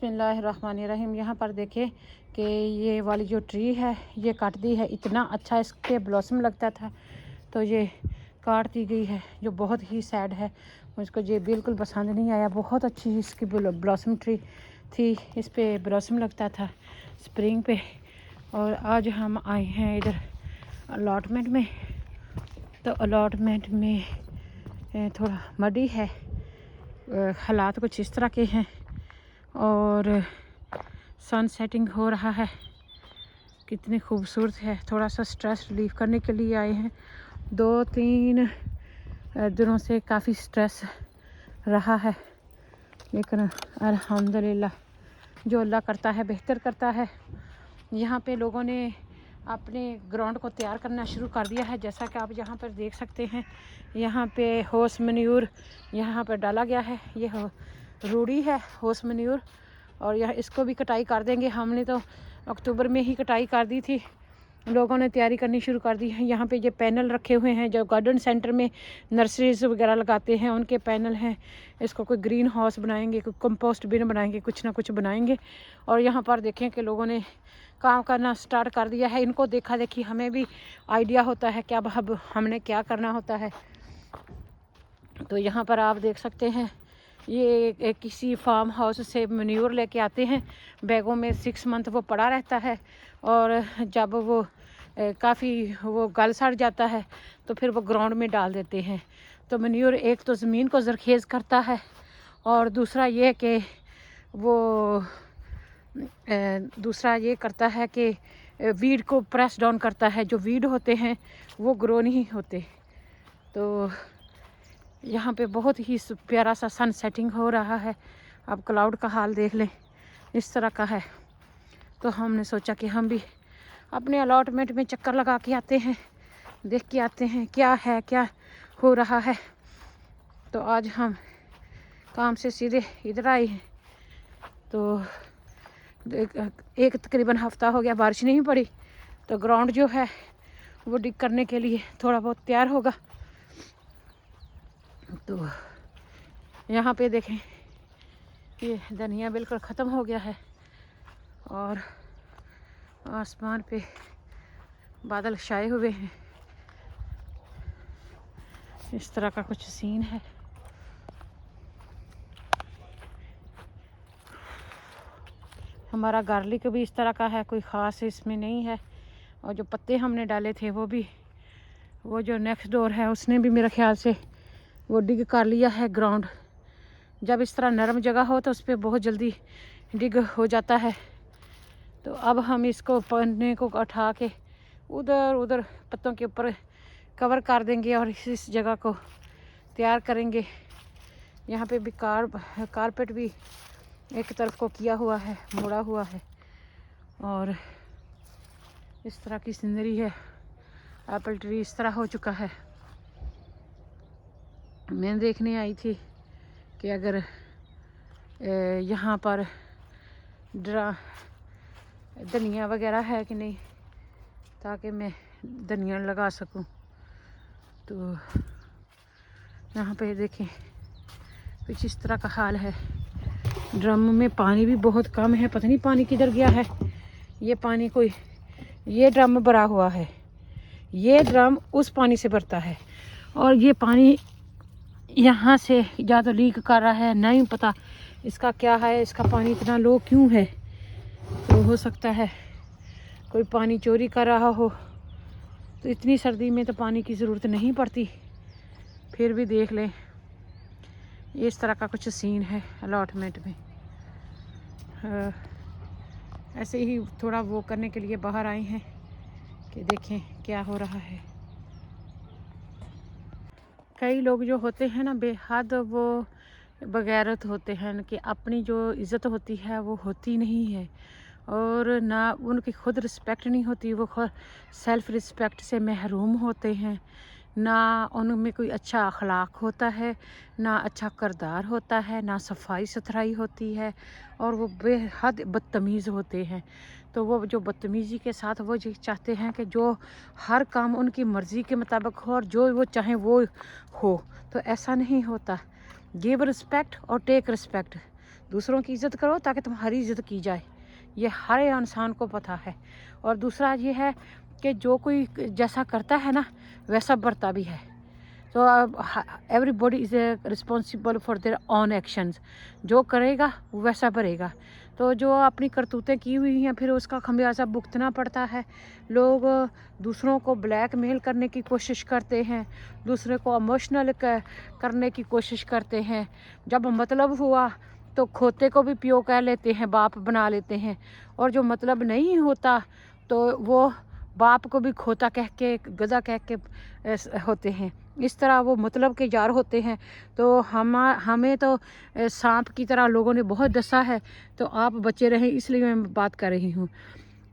बिस्मिल्लाहिर्रहमानिर्रहीम। यहाँ पर देखें कि ये वाली जो ट्री है ये काट दी है। इतना अच्छा इसके ब्लॉसम लगता था तो ये काट दी गई है, जो बहुत ही सैड है। मुझको ये बिल्कुल पसंद नहीं आया। बहुत अच्छी इसकी ब्लॉसम ट्री थी, इस पे ब्लॉसम लगता था स्प्रिंग पे। और आज हम आए हैं इधर अलॉटमेंट में, तो अलॉटमेंट में थोड़ा मडी है, हालात कुछ इस तरह के हैं और सन सेटिंग हो रहा है। कितनी खूबसूरत है। थोड़ा सा स्ट्रेस रिलीफ करने के लिए आए हैं। 2-3 दिनों से काफ़ी स्ट्रेस रहा है, लेकिन अल्हम्दुलिल्लाह जो अल्लाह करता है बेहतर करता है। यहाँ पे लोगों ने अपने ग्राउंड को तैयार करना शुरू कर दिया है। जैसा कि आप यहाँ पर देख सकते हैं, यहाँ पे होस मन्यूर यहाँ पर डाला गया है। ये रूढ़ी है होस मन्यूर, और यह इसको भी कटाई कर देंगे। हमने तो अक्टूबर में ही कटाई कर दी थी, लोगों ने तैयारी करनी शुरू कर दी है। यहाँ पे ये पैनल रखे हुए हैं जो गार्डन सेंटर में नर्सरीज वगैरह लगाते हैं, उनके पैनल हैं। इसको कोई ग्रीन हाउस बनाएंगे, कोई कंपोस्ट बिन बनाएंगे, कुछ ना कुछ बनाएंगे। और यहाँ पर देखें कि लोगों ने काम करना स्टार्ट कर दिया है। इनको देखा देखी हमें भी आइडिया होता है क्या अब हमने क्या करना होता है। तो यहाँ पर आप देख सकते हैं, ये किसी फार्म हाउस से मन्यूर लेके आते हैं बैगों में। 6 मंथ वो पड़ा रहता है, और जब वो काफ़ी वो गल सड़ जाता है तो फिर वो ग्राउंड में डाल देते हैं। तो मन्यूर एक तो ज़मीन को ज़रखेज़ करता है, और दूसरा ये कि वो दूसरा ये करता है कि वीड को प्रेस डाउन करता है। जो वीड होते हैं वो ग्रो नहीं होते। तो यहाँ पे बहुत ही प्यारा सा सन सेटिंग हो रहा है। अब क्लाउड का हाल देख लें, इस तरह का है। तो हमने सोचा कि हम भी अपने अलॉटमेंट में चक्कर लगा के आते हैं, देख के आते हैं क्या है, क्या हो रहा है। तो आज हम काम से सीधे इधर आए हैं। तो एक तकरीबन हफ्ता हो गया बारिश नहीं पड़ी, तो ग्राउंड जो है वो डिग करने के लिए थोड़ा बहुत तैयार होगा। तो यहाँ पे देखें, ये धनिया बिल्कुल ख़त्म हो गया है, और आसमान पे बादल छाए हुए हैं। इस तरह का कुछ सीन है। हमारा गार्लिक भी इस तरह का है, कोई ख़ास इसमें नहीं है। और जो पत्ते हमने डाले थे वो भी, वो जो नेक्स्ट डोर है उसने भी मेरे ख्याल से वो डिग कर लिया है ग्राउंड। जब इस तरह नरम जगह हो तो उस पर बहुत जल्दी डिग हो जाता है। तो अब हम इसको पन्ने को उठा के उधर उधर पत्तों के ऊपर कवर कर देंगे और इस जगह को तैयार करेंगे। यहाँ पे भी कारपेट भी एक तरफ को किया हुआ है, मोड़ा हुआ है, और इस तरह की सीनरी है। एप्पल ट्री इस तरह हो चुका है। मैं देखने आई थी कि अगर यहाँ पर धनिया वगैरह है कि नहीं, ताकि मैं धनिया लगा सकूं। तो यहाँ पे देखें कुछ इस तरह का हाल है। ड्रम में पानी भी बहुत कम है, पता नहीं पानी किधर गया है। ये पानी कोई, ये ड्रम भरा हुआ है, ये ड्रम उस पानी से भरता है, और ये पानी यहाँ से या तो लीक कर रहा है, नहीं पता इसका क्या है। इसका पानी इतना लो क्यों है? तो हो सकता है कोई पानी चोरी कर रहा हो। तो इतनी सर्दी में तो पानी की ज़रूरत नहीं पड़ती, फिर भी देख लें इस तरह का कुछ सीन है अलॉटमेंट में। ऐसे ही थोड़ा वो करने के लिए बाहर आए हैं कि देखें क्या हो रहा है। कई लोग जो होते हैं ना बेहद वो बगैरत होते हैं, कि अपनी जो इज़्ज़त होती है वो होती नहीं है, और ना उनकी खुद रिस्पेक्ट नहीं होती। वो खुद सेल्फ़ रिस्पेक्ट से महरूम होते हैं। ना उनमें कोई अच्छा अखलाक होता है, ना अच्छा किरदार होता है, ना सफाई सुथराई होती है, और वो बेहद बदतमीज़ होते हैं। तो वो जो बदतमीज़ी के साथ वो ये चाहते हैं कि जो हर काम उनकी मर्ज़ी के मुताबिक हो, और जो वो चाहें वो हो। तो ऐसा नहीं होता। गिव रिस्पेक्ट और टेक रिस्पेक्ट दूसरों की इज़्ज़त करो ताकि तुम्हारी इज़्ज़त की जाए, ये हर इंसान को पता है। और दूसरा ये है कि जो कोई जैसा करता है ना वैसा बढ़ता भी है। तो everybody is responsible for their own actions, जो करेगा वो वैसा भरेगा। तो जो अपनी करतूतें की हुई हैं फिर उसका खमियाजा भुगतना पड़ता है। लोग दूसरों को ब्लैकमेल करने की कोशिश करते हैं, दूसरे को इमोशनल करने की कोशिश करते हैं। जब मतलब हुआ तो खोते को भी प्यो कह लेते हैं, बाप बना लेते हैं, और जो मतलब नहीं होता तो वो बाप को भी खोता कह के, गधा कह के होते हैं। इस तरह वो मतलब के जार होते हैं। तो हमें तो सांप की तरह लोगों ने बहुत डसा है, तो आप बचे रहें, इसलिए मैं बात कर रही हूँ।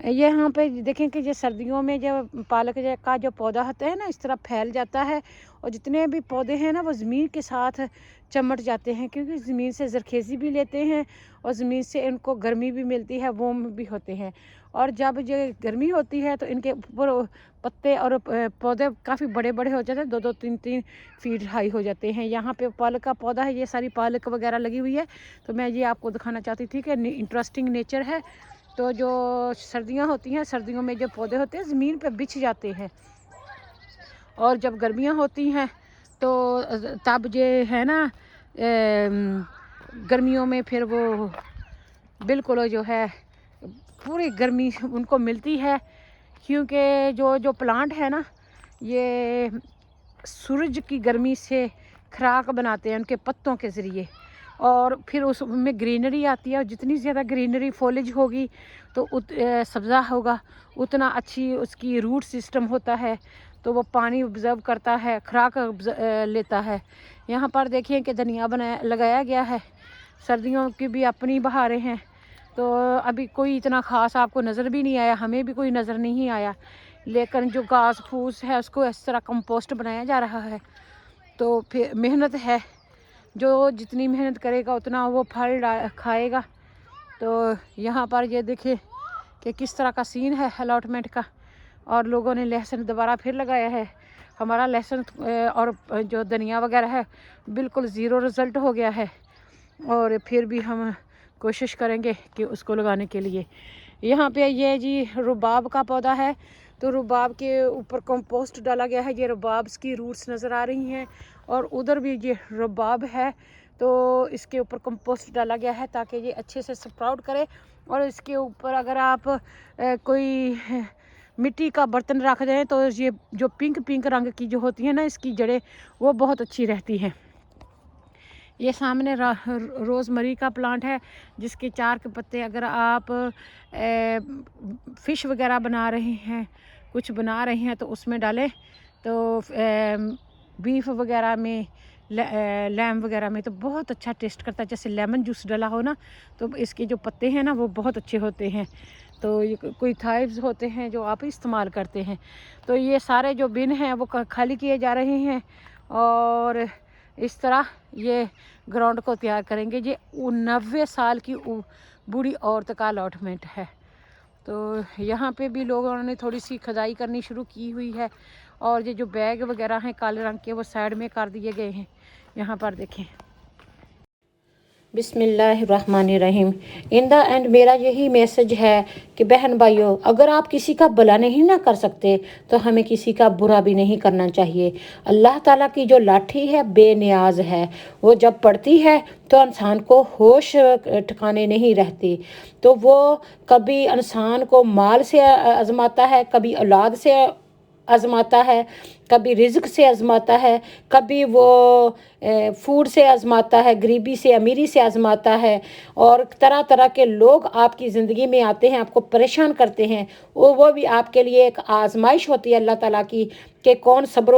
ये यहाँ पे देखें कि ये सर्दियों में जो पालक का जो पौधा होता है ना इस तरह फैल जाता है, और जितने भी पौधे हैं ना वो ज़मीन के साथ चमट जाते हैं, क्योंकि ज़मीन से ज़रखेज़ी भी लेते हैं और ज़मीन से इनको गर्मी भी मिलती है, वोम भी होते हैं। और जब ये गर्मी होती है तो इनके ऊपर पत्ते और पौधे काफ़ी बड़े बड़े हो जाते हैं, 2-2 3-3 फीट हाई हो जाते हैं। यहाँ पे पालक का पौधा है, ये सारी पालक वगैरह लगी हुई है, तो मैं ये आपको दिखाना चाहती थी कि इंटरेस्टिंग नेचर है। तो जो सर्दियाँ होती हैं, सर्दियों में जो पौधे होते हैं ज़मीन पे बिछ जाते हैं, और जब गर्मियाँ होती हैं तो तब ये है ना गर्मियों में फिर वो बिल्कुल जो है पूरी गर्मी उनको मिलती है, क्योंकि जो जो प्लांट है ना ये सूरज की गर्मी से खुराक बनाते हैं उनके पत्तों के ज़रिए, और फिर उसमें ग्रीनरी आती है, और जितनी ज़्यादा ग्रीनरी फॉलेज होगी तो सब्ज़ा होगा, उतना अच्छी उसकी रूट सिस्टम होता है, तो वो पानी ऑब्ज़र्व करता है, खुराक लेता है। यहाँ पर देखिए कि धनिया लगाया गया है। सर्दियों की भी अपनी बहारें हैं, तो अभी कोई इतना ख़ास आपको नज़र भी नहीं आया, हमें भी कोई नज़र नहीं आया, लेकिन जो घास फूस है उसको इस तरह कंपोस्ट बनाया जा रहा है। तो फिर मेहनत है, जो जितनी मेहनत करेगा उतना वो फल खाएगा। तो यहाँ पर ये देखिए कि किस तरह का सीन है अलॉटमेंट का, और लोगों ने लहसुन दोबारा फिर लगाया है। हमारा लहसुन और जो धनिया वगैरह है बिल्कुल ज़ीरो रिज़ल्ट हो गया है, और फिर भी हम कोशिश करेंगे कि उसको लगाने के लिए। यहाँ पे ये जी रुबाब का पौधा है, तो रुबाब के ऊपर कंपोस्ट डाला गया है, ये रुबाब की रूट्स नज़र आ रही हैं, और उधर भी ये रुबाब है, तो इसके ऊपर कंपोस्ट डाला गया है ताकि ये अच्छे से स्प्राउट करे। और इसके ऊपर अगर आप कोई मिट्टी का बर्तन रख दें तो ये जो पिंक पिंक रंग की जो होती है ना इसकी जड़ें, वो बहुत अच्छी रहती हैं। ये सामने रोज़मरी का प्लांट है, जिसके 4 के पत्ते अगर आप फ़िश वगैरह बना रहे हैं, कुछ बना रहे हैं तो उसमें डालें, तो बीफ वगैरह में, लैम वगैरह में तो बहुत अच्छा टेस्ट करता है। जैसे लेमन जूस डाला हो ना, तो इसके जो पत्ते हैं ना वो बहुत अच्छे होते हैं। तो ये कोई थाइव्स होते हैं जो आप इस्तेमाल करते हैं। तो ये सारे जो बिन हैं वो खाली किए जा रहे हैं, और इस तरह ये ग्राउंड को तैयार करेंगे। ये 90 साल की बूढ़ी औरत का अलॉटमेंट है। तो यहाँ पे भी लोगों ने थोड़ी सी खुदाई करनी शुरू की हुई है, और ये जो बैग वगैरह हैं काले रंग के वो साइड में कर दिए गए हैं। यहाँ पर देखें। बिस्मिल्लाहिर्रहमानिर्रहीम। इन द एंड मेरा यही मैसेज है कि बहन भाइयों, अगर आप किसी का भला नहीं ना कर सकते तो हमें किसी का बुरा भी नहीं करना चाहिए। अल्लाह ताला की जो लाठी है बेनियाज है, वो जब पड़ती है तो इंसान को होश ठिकाने नहीं रहती। तो वो कभी इंसान को माल से आजमाता है, कभी औलाद से आजमाता है, कभी रिज़्क से आजमाता है, कभी वो फूड से आजमाता है, गरीबी से अमीरी से आजमाता है। और तरह तरह के लोग आपकी ज़िंदगी में आते हैं, आपको परेशान करते हैं। वो भी आपके लिए एक आजमाइश होती है अल्लाह ताला की, कि कौन सब्र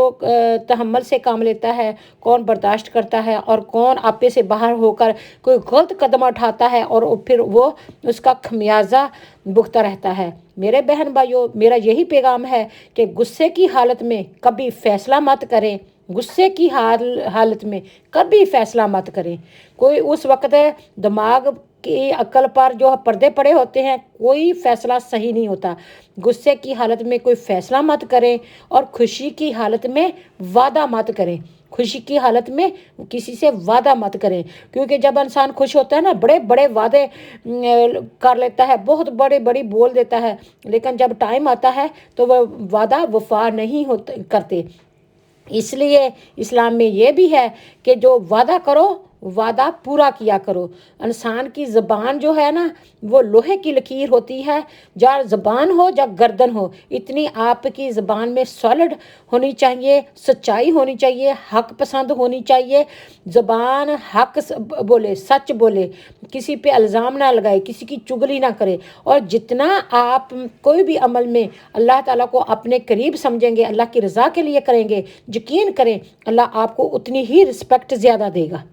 तहम्मुल से काम लेता है, कौन बर्दाश्त करता है, और कौन आपे से बाहर होकर कोई गलत कदम उठाता है और फिर वो उसका खमियाजा भुगता रहता है। मेरे बहन भाइयों, मेरा यही पैगाम है कि गुस्से की हालत में कभी फ़ैसला मत करें, गुस्से की हालत में कभी फ़ैसला मत करें। कोई उस वक्त दिमाग की अक्ल पर जो पर्दे पड़े होते हैं, कोई फ़ैसला सही नहीं होता। गुस्से की हालत में कोई फ़ैसला मत करें, और खुशी की हालत में वादा मत करें। खुशी की हालत में किसी से वादा मत करें, क्योंकि जब इंसान खुश होता है ना, बड़े बड़े वादे कर लेता है, बहुत बड़े बड़ी बोल देता है, लेकिन जब टाइम आता है तो वह वादा वफा नहीं होते करते। इसलिए इस्लाम में ये भी है कि जो वादा करो वादा पूरा किया करो। इंसान की ज़बान जो है ना, वो लोहे की लकीर होती है, या ज़बान हो या गर्दन हो, इतनी आपकी ज़बान में सॉलिड होनी चाहिए, सच्चाई होनी चाहिए, हक पसंद होनी चाहिए। ज़बान हक बोले, सच बोले, किसी पे इल्ज़ाम ना लगाए, किसी की चुगली ना करे। और जितना आप कोई भी अमल में अल्लाह ताला को अपने करीब समझेंगे, अल्लाह की रज़ा के लिए करेंगे, यकीन करें अल्लाह आपको उतनी ही रिस्पेक्ट ज़्यादा देगा।